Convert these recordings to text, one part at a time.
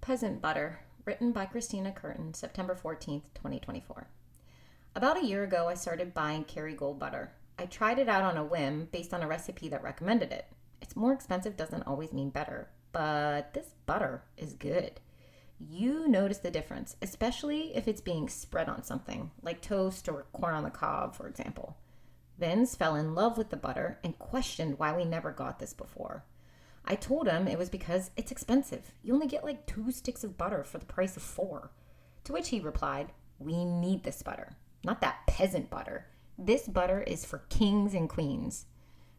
Peasant Butter, written by Christina Curtin, September 14th, 2024. About a year ago, I started buying Kerrygold butter. I tried it out on a whim based on a recipe that recommended it. It's more expensive doesn't always mean better, but this butter is good. You notice the difference, especially if it's being spread on something, like toast or corn on the cob, for example. Vince fell in love with the butter and questioned why we never got this before. I told him it was because it's expensive. You only get like 2 sticks of butter for the price of 4. To which he replied, "We need this butter, not that peasant butter. This butter is for kings and queens."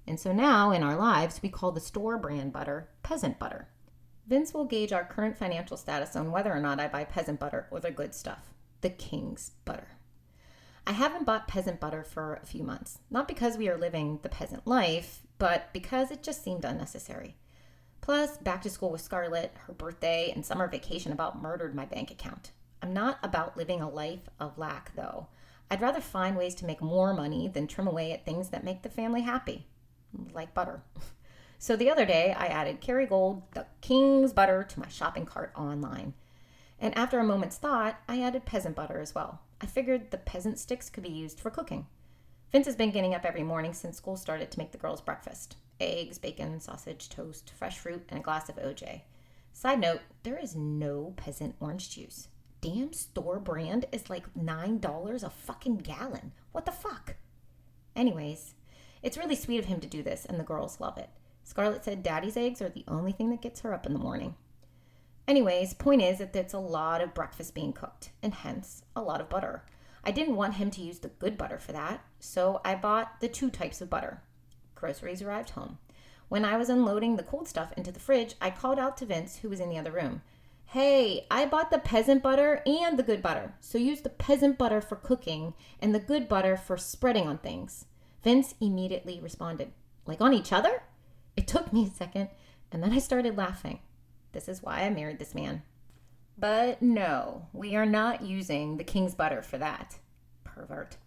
And so now in our lives, we call the store brand butter peasant butter. Vince will gauge our current financial status on whether or not I buy peasant butter or the good stuff, the king's butter. I haven't bought peasant butter for a few months, not because we are living the peasant life, but because it just seemed unnecessary. Plus, back to school with Scarlett, her birthday, and summer vacation about murdered my bank account. I'm not about living a life of lack, though. I'd rather find ways to make more money than trim away at things that make the family happy, like butter. So the other day, I added Kerrygold, the king's butter, to my shopping cart online. And after a moment's thought, I added peasant butter as well. I figured the peasant sticks could be used for cooking. Vince has been getting up every morning since school started to make the girls breakfast. Eggs, bacon, sausage, toast, fresh fruit, and a glass of OJ. Side note, there is no peasant orange juice. Damn store brand is like $9 a fucking gallon. What the fuck? Anyways, it's really sweet of him to do this, and the girls love it. Scarlett said Daddy's eggs are the only thing that gets her up in the morning. Anyways, point is that it's a lot of breakfast being cooked, and hence a lot of butter. I didn't want him to use the good butter for that, so I bought the 2 types of butter. Groceries arrived home. When I was unloading the cold stuff into the fridge, I called out to Vince, who was in the other room. "Hey, I bought the peasant butter and the good butter, so use the peasant butter for cooking and the good butter for spreading on things." Vince immediately responded, "Like on each other?" It took me a second, and then I started laughing. This is why I married this man. But no, we are not using the king's butter for that. Pervert.